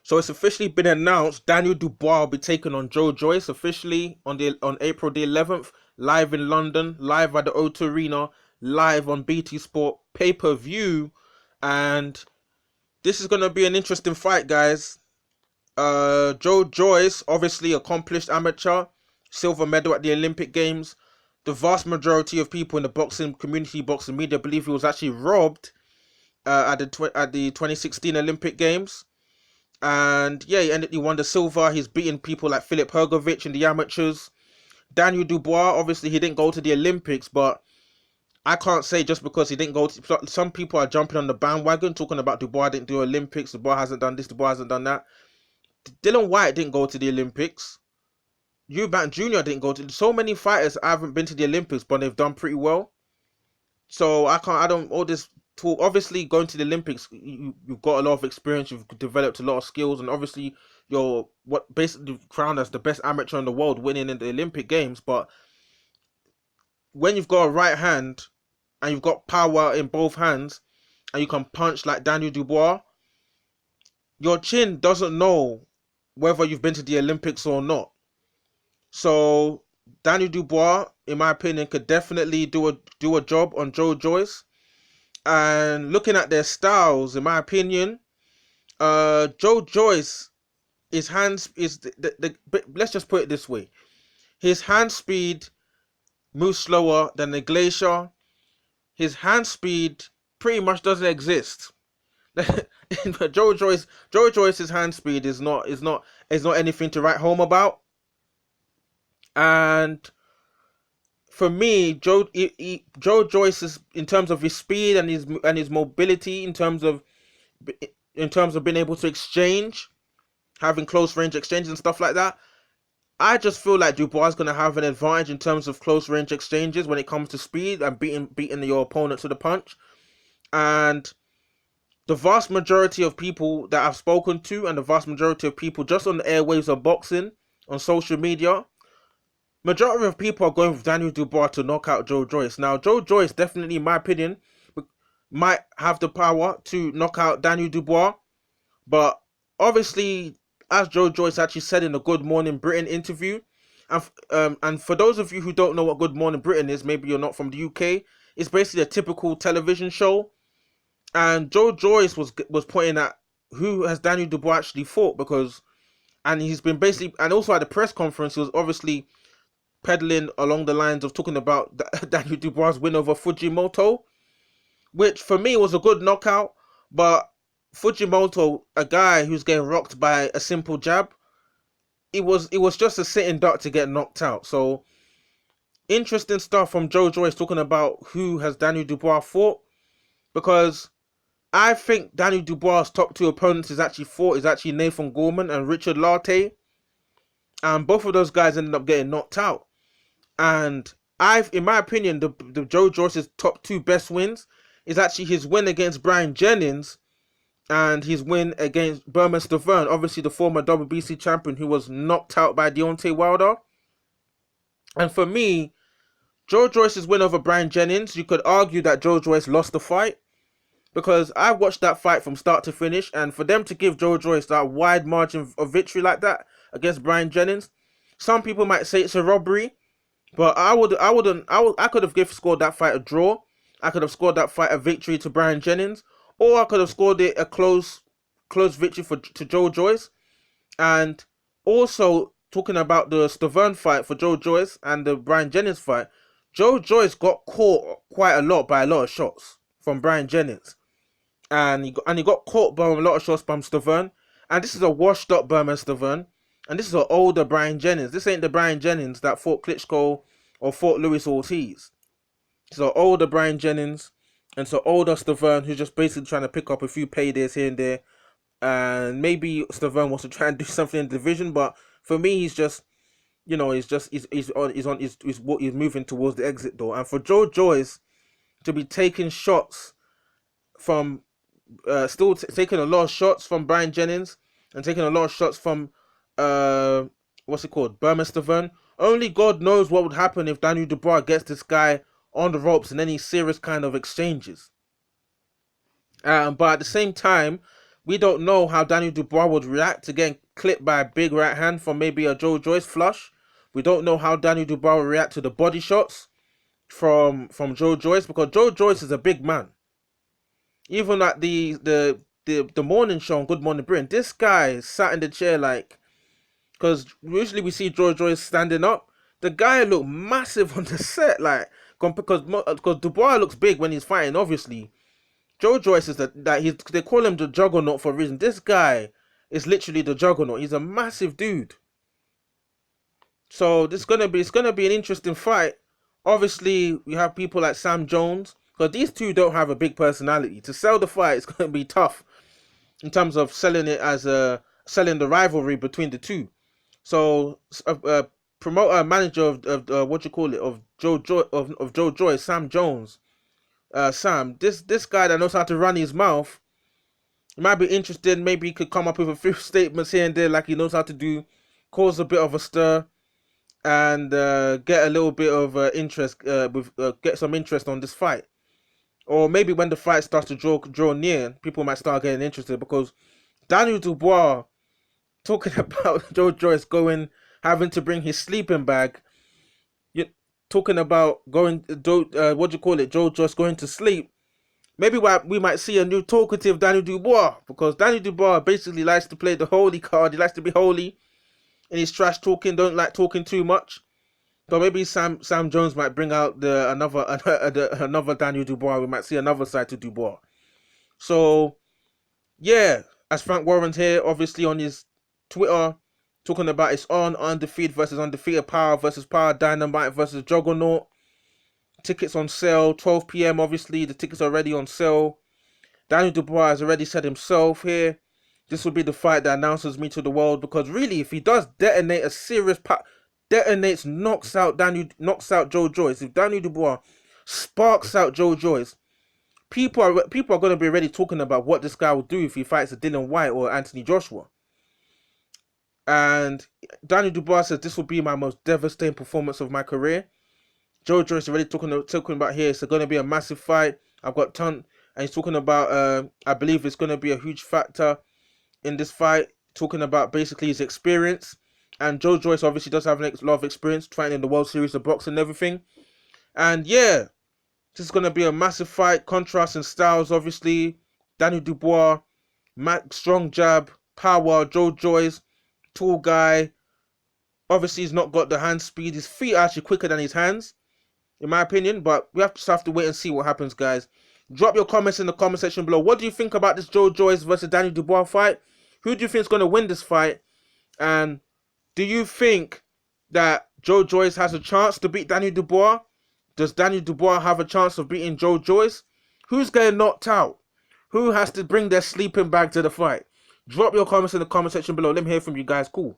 So it's officially been announced. Daniel Dubois will be taking on Joe Joyce officially on April the 11th, live in London, live at the O2 Arena, live on BT Sport pay-per-view, and this is gonna be an interesting fight, guys. Joe Joyce, obviously accomplished amateur, silver medal at the Olympic Games. The vast majority of people in the boxing community, boxing media, believe he was actually robbed at the 2016 Olympic Games. And yeah, he won the silver. He's beaten people like Filip Hrgovic in the amateurs. Daniel Dubois, obviously he didn't go to the Olympics, but I can't say just because he didn't go to, some people are jumping on the bandwagon talking about Dubois didn't do Olympics, Dubois hasn't done this, Dubois hasn't done that. Dylan White didn't go to the Olympics. Eubank Jr. didn't go to. So many fighters haven't been to the Olympics, but they've done pretty well. So I don't, all this talk. Obviously, going to the Olympics, you've got a lot of experience, you've developed a lot of skills, and obviously, you're what basically crowned as the best amateur in the world, winning in the Olympic Games. But when you've got a right hand and you've got power in both hands, and you can punch like Daniel Dubois, your chin doesn't know whether you've been to the Olympics or not. So Daniel Dubois, in my opinion, could definitely do a job on Joe Joyce. And looking at their styles, in my opinion, Joe Joyce, his hands is let's just put it this way: his hand speed moves slower than the Glacier. His hand speed pretty much doesn't exist. Joe Joyce's hand speed is not anything to write home about. And for me, Joe Joyce is, in terms of his speed and his mobility, in terms of being able to exchange, having close range exchanges and stuff like that. I just feel like Dubois is gonna have an advantage in terms of close range exchanges when it comes to speed and beating your opponent to the punch. And the vast majority of people that I've spoken to, and the vast majority of people just on the airwaves of boxing, on social media, majority of people are going with Daniel Dubois to knock out Joe Joyce. Now, Joe Joyce definitely, in my opinion, might have the power to knock out Daniel Dubois, but obviously, as Joe Joyce actually said in the Good Morning Britain interview, and for those of you who don't know what Good Morning Britain is, maybe you're not from the UK, it's basically a typical television show. And Joe Joyce was pointing at who has Daniel Dubois actually fought, because, and he's been basically, and also at the press conference, he was obviously peddling along the lines of talking about Daniel Dubois' win over Fujimoto, which for me was a good knockout, but Fujimoto, a guy who's getting rocked by a simple jab, it was just a sitting duck to get knocked out. So interesting stuff from Joe Joyce talking about who has Daniel Dubois fought, because I think Daniel Dubois' top two opponents is actually Nathan Gorman and Richard Lartey, and both of those guys ended up getting knocked out. And in my opinion, the Joe Joyce's top two best wins is actually his win against Brian Jennings and his win against Berman Stavern, obviously the former WBC champion who was knocked out by Deontay Wilder. And for me, Joe Joyce's win over Brian Jennings, you could argue that Joe Joyce lost the fight, because I watched that fight from start to finish, and for them to give Joe Joyce that wide margin of victory like that against Brian Jennings, some people might say it's a robbery, but I could have scored that fight a draw. I could have scored that fight a victory to Brian Jennings, or I could have scored it a close victory to Joe Joyce. And also talking about the Stavern fight for Joe Joyce and the Brian Jennings fight, Joe Joyce got caught quite a lot by a lot of shots from Brian Jennings, and he got caught by a lot of shots from Stavern. And this is a washed up Berman Stavern, and this is an older Brian Jennings. This ain't the Brian Jennings that fought Klitschko or fought Luis Ortiz. It's an older Brian Jennings, and it's an older Stavern who's just basically trying to pick up a few paydays here and there. And maybe Stavern wants to try and do something in the division, but for me, he's just, he's moving towards the exit door. And for Joe Joyce to be taking shots from, taking a lot of shots from Brian Jennings and taking a lot of shots from, what's it called, Berman Stavern. Only God knows what would happen if Daniel Dubois gets this guy on the ropes in any serious kind of exchanges. But at the same time, We don't know how Daniel Dubois would react to getting clipped by a big right hand from maybe a Joe Joyce flush. We don't know how Daniel Dubois will react to the body shots from Joe Joyce, because Joe Joyce is a big man. Even at the morning show on Good Morning Britain, this guy sat in the chair like, because usually we see Joe Joyce standing up. The guy looked massive on the set, like, because Dubois looks big when he's fighting. Obviously, Joe Joyce is they call him the Juggernaut for a reason. This guy is literally the Juggernaut. He's a massive dude. So it's gonna be an interesting fight. Obviously, we have people like Sam Jones, because these two don't have a big personality. To sell the fight, it's gonna be tough in terms of selling it as selling the rivalry between the two. So, promoter manager of what you call it of Joe Joyce, Sam Jones. Sam, this guy that knows how to run his mouth, he might be interested. Maybe he could come up with a few statements here and there, like he knows how to do, cause a bit of a stir, and get a little bit of interest. Get some interest on this fight, or maybe when the fight starts to draw near, people might start getting interested, because Daniel Dubois talking about Joe Joyce having to bring his sleeping bag. You talking about going what do you call it? Joe Joyce going to sleep. Maybe we might see a new talkative Daniel Dubois, because Daniel Dubois basically likes to play the holy card. He likes to be holy in his trash talking. Don't like talking too much. So maybe Sam Jones might bring out another Daniel Dubois. We might see another side to Dubois. So yeah, as Frank Warren's here, obviously on his Twitter, talking about it's on undefeated versus undefeated, power versus power, dynamite versus juggernaut. Tickets on sale, 12 p.m. Obviously, the tickets are already on sale. Daniel Dubois has already said himself here, this will be the fight that announces me to the world, because really, if he does detonate a serious knocks out Joe Joyce, if Daniel Dubois sparks out Joe Joyce, people are going to be already talking about what this guy will do if he fights a Dylan White or Anthony Joshua. And Daniel Dubois says this will be my most devastating performance of my career. Joe Joyce already talking about here. It's going to be a massive fight. I've got ton, and he's talking about. I believe it's going to be a huge factor in this fight. Talking about basically his experience, and Joe Joyce obviously does have a lot of experience fighting in the World Series of Boxing and everything. And yeah, this is going to be a massive fight. Contrast in styles, obviously. Daniel Dubois, strong jab, power. Joe Joyce, tall guy. Obviously, he's not got the hand speed. His feet are actually quicker than his hands, in my opinion, but we just have to wait and see what happens, guys. Drop your comments in the comment section below. What do you think about this Joe Joyce versus Daniel Dubois fight? Who do you think is going to win this fight? And do you think that Joe Joyce has a chance to beat Daniel Dubois? Does Daniel Dubois have a chance of beating Joe Joyce? Who's getting knocked out? Who has to bring their sleeping bag to the fight? Drop your comments in the comment section below. Let me hear from you guys. Cool.